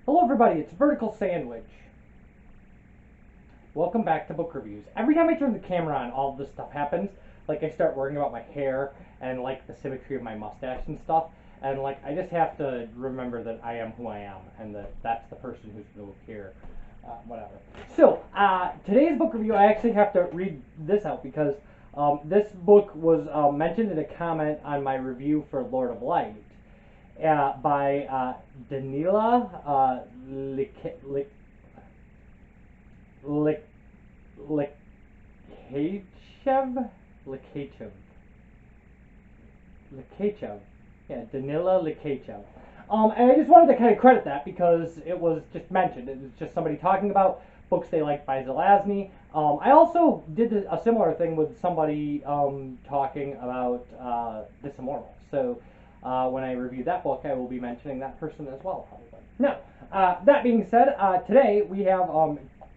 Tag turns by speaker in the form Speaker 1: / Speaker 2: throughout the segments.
Speaker 1: Hello everybody, it's Vertical Sandwich. Welcome back to Book Reviews. Every time I turn the camera on, all of this stuff happens. Like I start worrying about my hair and like the symmetry of my mustache and stuff. And like I just have to remember that I am who I am and that that's the person who's going to appear. Whatever. So, today's book review, I actually have to read this out because this book was mentioned in a comment on my review for Lord of Light by Danila Likachev. Likachev. Yeah, Danila Likachev. And I just wanted to kind of credit that because it was just mentioned. It was just somebody talking about books they liked by Zelazny. I also did a similar thing with somebody talking about This Immortal. So when I review that book, I will be mentioning that person as well, probably. Now, that being said, today we have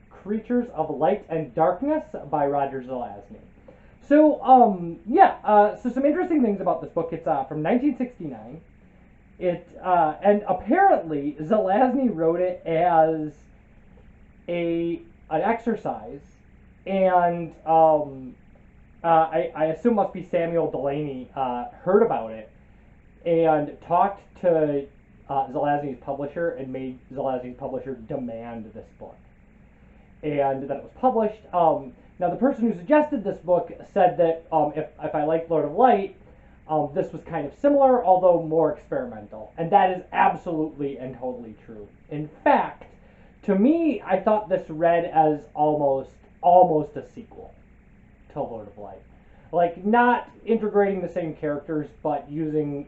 Speaker 1: Creatures of Light and Darkness by Roger Zelazny. So, so some interesting things about this book. It's from 1969. And apparently Zelazny wrote it as an exercise, and I assume must be Samuel Delaney heard about it and talked to Zelazny's publisher and made Zelazny's publisher demand this book, and that it was published. Now, the person who suggested this book said that if I liked Lord of Light, this was kind of similar, although more experimental. And that is absolutely and totally true. In fact, to me, I thought this read as almost a sequel to Lord of Light. Like, not integrating the same characters, but using,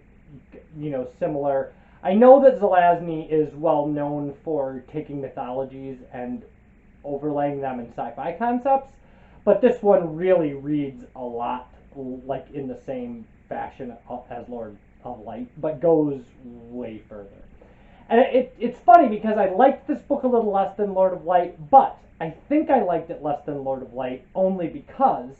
Speaker 1: similar... I know that Zelazny is well known for taking mythologies and overlaying them in sci-fi concepts, but this one really reads a lot like in the same fashion as Lord of Light, but goes way further. And it's funny because I liked this book a little less than Lord of Light, but I think I liked it less than Lord of Light only because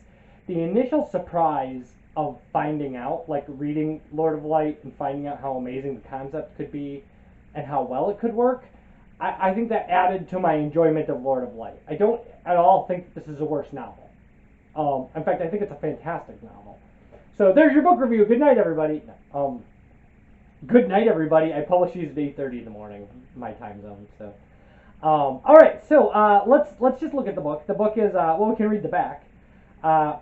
Speaker 1: the initial surprise of finding out, like reading Lord of Light and finding out how amazing the concept could be and how well it could work, I think that added to my enjoyment of Lord of Light. I don't at all think this is a worse novel. In fact, I think it's a fantastic novel. So there's your book review. Good night, everybody. Good night, everybody. I publish these at 8:30 in the morning, my time zone. So, all right. So let's just look at the book. The book is we can read the back.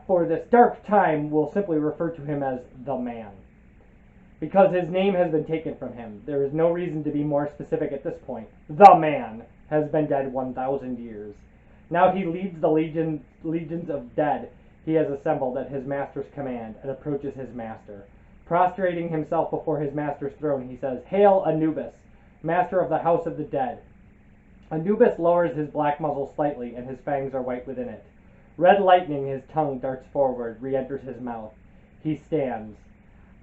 Speaker 1: For this dark time, we'll simply refer to him as the Man, because his name has been taken from him. There is no reason to be more specific at this point. The Man has been dead 1,000 years. Now he leads the legions of dead he has assembled at his master's command and approaches his master. Prostrating himself before his master's throne, he says, "Hail, Anubis, master of the house of the dead." Anubis lowers his black muzzle slightly, and his fangs are white within it. Red lightning, his tongue darts forward, re-enters his mouth. He stands.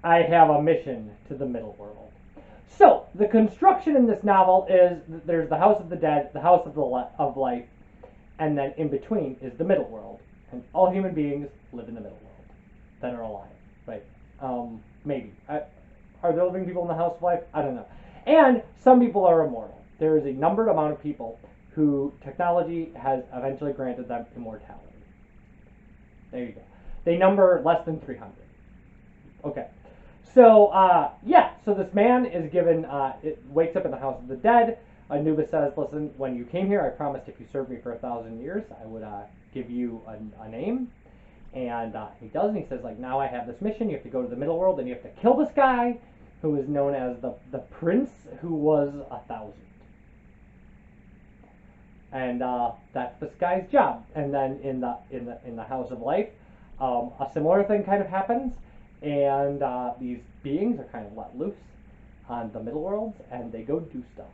Speaker 1: "I have a mission to the middle world." So, the construction in this novel is there's the house of the dead, the house of life, and then in between is the middle world. And all human beings live in the middle world that are alive, right? Maybe. Are there living people in the house of life? I don't know. And some people are immortal. There is a numbered amount of people who technology has eventually granted them immortality. There you go. They number less than 300. Okay. So, so this man is given, wakes up in the house of the dead. Anubis says, "Listen, when you came here, I promised if you served me for 1,000 years, I would give you a name." And he does, and he says, like, "Now I have this mission. You have to go to the middle world, and you have to kill this guy who is known as the prince who was 1,000." And that's this guy's job. And then in the house of life, a similar thing kind of happens, and these beings are kind of let loose on the middle worlds, and they go do stuff.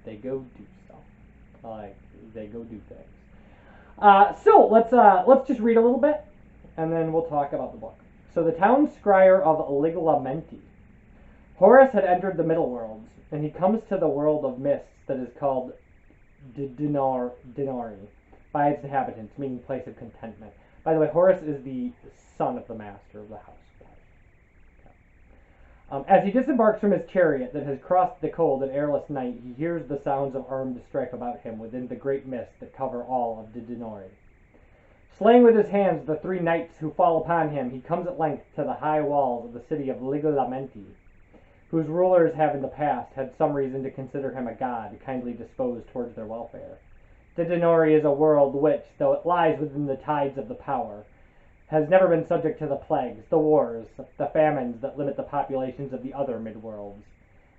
Speaker 1: They go do stuff. Like, they go do things. So let's just read a little bit, and then we'll talk about the book. So the town scryer of Liglamenti. Horus had entered the middle worlds, and he comes to the world of mists that is called Dinari by its inhabitants, meaning place of contentment. By the way, Horus is the son of the master of the house. As he disembarks from his chariot that has crossed the cold and airless night, he hears the sounds of armed strife about him within the great mists that cover all of Didinori. Slaying with his hands the 3 knights who fall upon him, he comes at length to the high walls of the city of Ligolamenti, whose rulers have in the past had some reason to consider him a god kindly disposed towards their welfare. Didinori is a world which, though it lies within the tides of the power, has never been subject to the plagues, the wars, the famines that limit the populations of the other midworlds.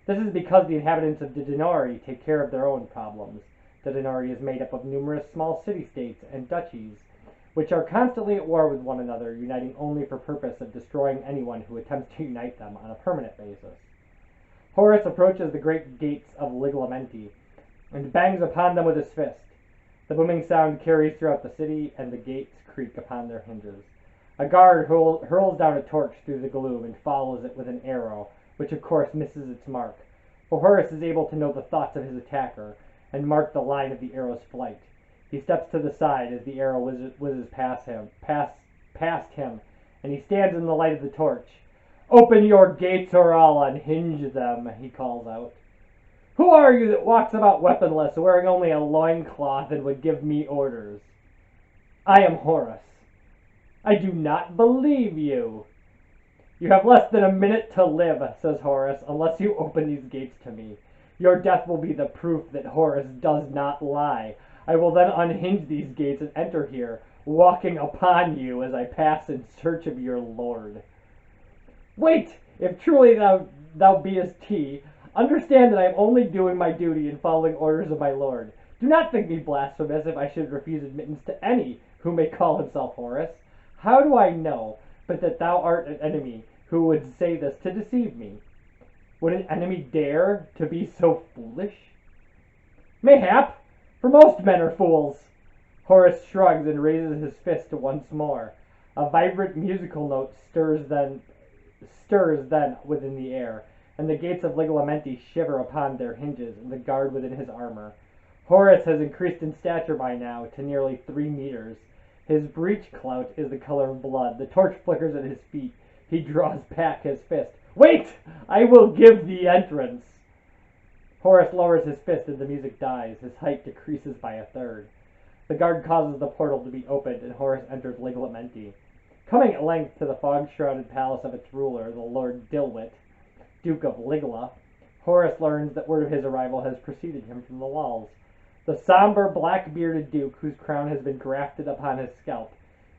Speaker 1: This is because the inhabitants of Didinori take care of their own problems. Didinori is made up of numerous small city-states and duchies, which are constantly at war with one another, uniting only for purpose of destroying anyone who attempts to unite them on a permanent basis. Horus approaches the great gates of Ligolamenti and bangs upon them with his fist. The booming sound carries throughout the city, and the gates creak upon their hinges. A guard hurls down a torch through the gloom and follows it with an arrow, which of course misses its mark, for Horus is able to know the thoughts of his attacker and mark the line of the arrow's flight. He steps to the side as the arrow whizzes past him, and he stands in the light of the torch. "Open your gates or I'll unhinge them," he calls out. "Who are you that walks about weaponless, wearing only a loincloth, and would give me orders?" "I am Horus." "I do not believe you." "You have less than a minute to live," says Horus, "unless you open these gates to me. Your death will be the proof that Horus does not lie. I will then unhinge these gates and enter here, walking upon you as I pass in search of your lord." "Wait! If truly thou beest he, understand that I am only doing my duty in following orders of my lord. Do not think me blasphemous if I should refuse admittance to any who may call himself Horus. How do I know but that thou art an enemy who would say this to deceive me? Would an enemy dare to be so foolish?" "Mayhap, for most men are fools." Horus shrugs and raises his fist once more. A vibrant musical note stirs then within the air, and the gates of Ligolamenti shiver upon their hinges and the guard within his armor. Horus has increased in stature by now to nearly 3 meters. His breech clout is the color of blood. The torch flickers at his feet. He draws back his fist. "Wait! I will give thee entrance." Horus lowers his fist and the music dies. His height decreases by a third. The guard causes the portal to be opened, and Horus enters Ligolamenti. Coming at length to the fog-shrouded palace of its ruler, the Lord Dilwit, Duke of Ligola, Horus learns that word of his arrival has preceded him from the walls. The somber, black-bearded duke, whose crown has been grafted upon his scalp,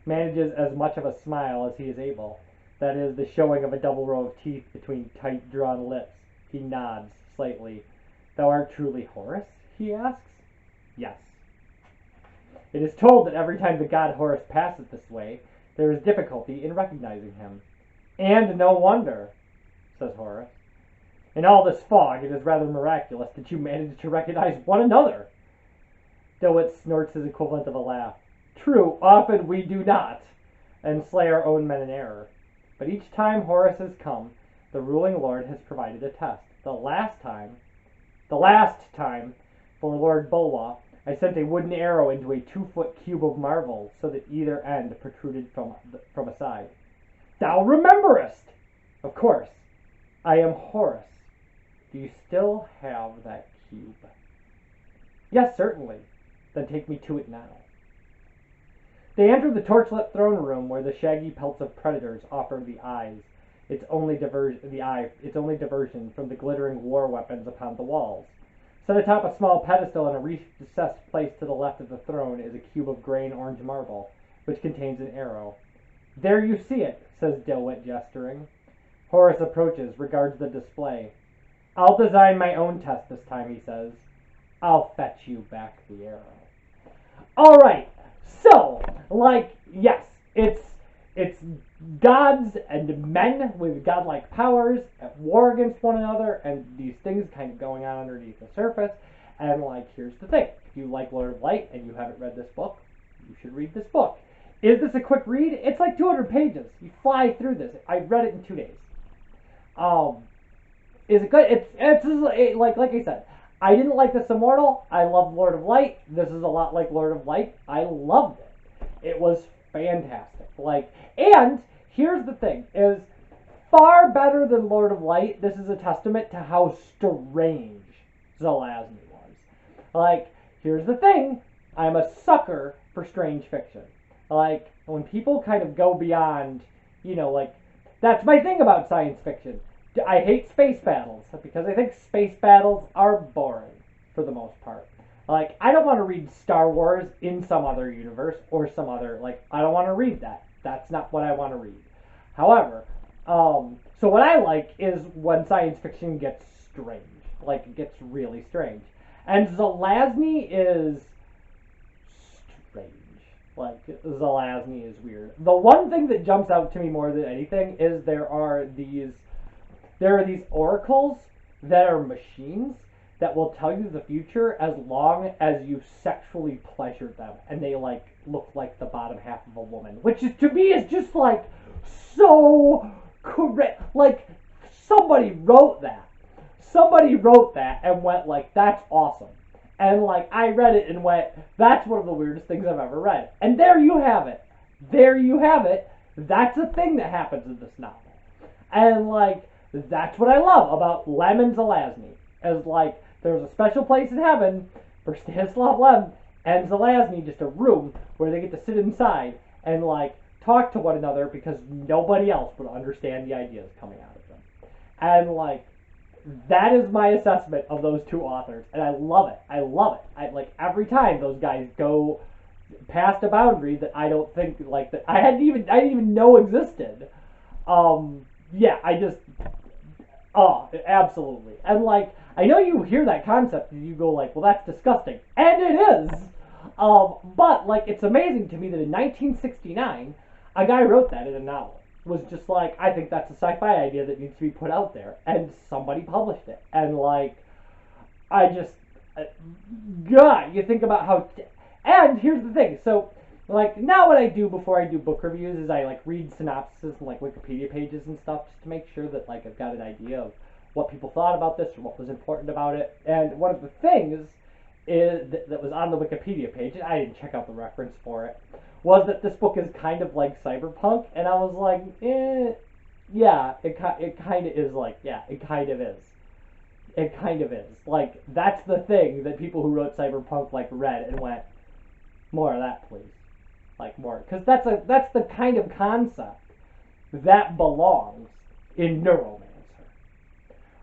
Speaker 1: manages as much of a smile as he is able. That is, the showing of a double row of teeth between tight-drawn lips. He nods slightly. "Thou art truly Horus?" he asks. "Yes." "It is told that every time the god Horus passes this way, there is difficulty in recognizing him." "And no wonder," says Horus. "In all this fog, it is rather miraculous that you managed to recognize one another." Dilwit snorts his equivalent of a laugh. "True, often we do not, and slay our own men in error. But each time Horus has come, the ruling lord has provided a test. The last time, for Lord Bulwa, I sent a wooden arrow into a 2-foot cube of marble, so that either end protruded from a side." "Thou rememberest!" "Of course. I am Horus. Do you still have that cube?" "Yes, certainly." "Then take me to it now." They enter the torchlit throne room, where the shaggy pelts of predators offer the eyes its only diversion from the glittering war weapons upon the walls. Set atop a small pedestal in a recessed place to the left of the throne is a cube of gray and orange marble, which contains an arrow. "There you see it," says Dilwit, gesturing. Horus approaches, regards the display. "I'll design my own test this time," he says. "I'll fetch you back the arrow." All right, so yes, it's gods and men with godlike powers at war against one another, and these things kind of going on underneath the surface. And here's the thing: if you like Lord of Light and you haven't read this book, you should read this book. Is this a quick read? It's like 200 pages. You fly through this. I read it in 2 days. Is it good? It's like I said, I didn't like this Immortal. I loved Lord of Light. This is a lot like Lord of Light. I loved it. It was fantastic. And here's the thing: is far better than Lord of Light. This is a testament to how strange Zelazny was. Like, here's the thing. I'm a sucker for strange fiction. Like, when people kind of go beyond, like, that's my thing about science fiction. I hate space battles because I think space battles are boring for the most part. Like, I don't want to read Star Wars in some other universe or some other, like, I don't want to read that. That's not what I want to read. However, so what I like is when science fiction gets strange. Like, it gets really strange. And Zelazny is strange. Like, Zelazny is weird. The one thing that jumps out to me more than anything is there are these oracles that are machines that will tell you the future as long as you sexually pleasure them, and they like look like the bottom half of a woman, which is, to me, is just like so correct. Like, somebody wrote that and went like, that's awesome. And like, I read it and went, that's one of the weirdest things I've ever read. And there you have it. That's a thing that happens in this novel. And like, that's what I love about Lem and Zelazny. As like, there's a special place in heaven for Stanislav Lem and Zelazny, just a room where they get to sit inside and like talk to one another because nobody else would understand the ideas coming out of them. And like, that is my assessment of those two authors, and I love it. I like every time those guys go past a boundary that I don't think like that I didn't even know existed. Yeah, absolutely. And like, I know you hear that concept and you go like, well, that's disgusting, and it is. But like, it's amazing to me that in 1969, a guy wrote that in a novel. Was just like, I think that's a sci-fi idea that needs to be put out there, and somebody published it. And like, God, you think about how, and here's the thing. So like, now what I do before I do book reviews is I like read synopses and like Wikipedia pages and stuff just to make sure that like I've got an idea of what people thought about this or what was important about it. And one of the things that was on the Wikipedia page, and I didn't check out the reference for it, was that this book is kind of like cyberpunk, and I was like, yeah, it kind of is like, yeah, it kind of is. It kind of is. Like, that's the thing that people who wrote cyberpunk like read and went, more of that, please. Like, more, because that's the kind of concept that belongs in Neuromancer.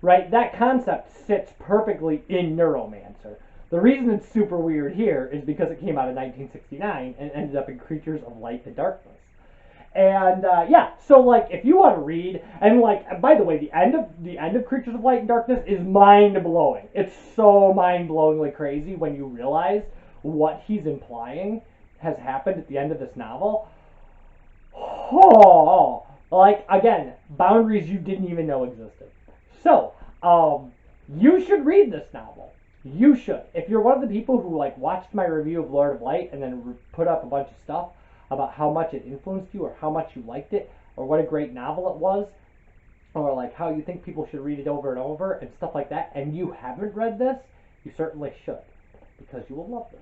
Speaker 1: Right? That concept sits perfectly in Neuromancer. The reason it's super weird here is because it came out in 1969 and ended up in Creatures of Light and Darkness. And yeah, so like, if you want to read, and like, by the way, the end of Creatures of Light and Darkness is mind blowing. It's so mind blowingly crazy when you realize what he's implying has happened at the end of this novel. Oh, like, again, boundaries you didn't even know existed. So, you should read this novel. You should. If you're one of the people who like watched my review of Lord of Light and then put up a bunch of stuff about how much it influenced you or how much you liked it or what a great novel it was or like how you think people should read it over and over and stuff like that, and you haven't read this, you certainly should, because you will love this.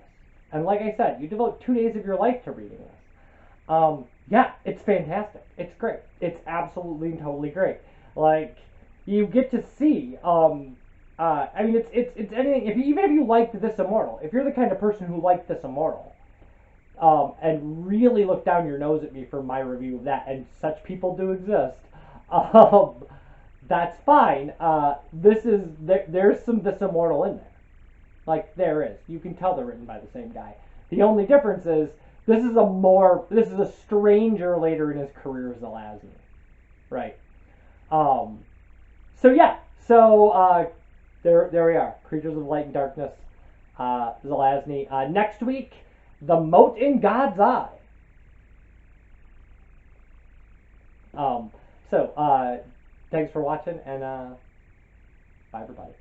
Speaker 1: And like I said, you devote 2 days of your life to reading this. Yeah, it's fantastic. It's great. It's absolutely and totally great. Like, you get to see I mean, it's anything. Even if you liked This Immortal, if you're the kind of person who liked This Immortal, and really looked down your nose at me for my review of that, and such people do exist, that's fine. There's some This Immortal in there, like there is. You can tell they're written by the same guy. The only difference is this is a stranger later in his career, Zelazny, right? So yeah, so. There we are. Creatures of Light and Darkness, Zelazny. Next week, The Mote in God's Eye. So, thanks for watching, and bye, everybody.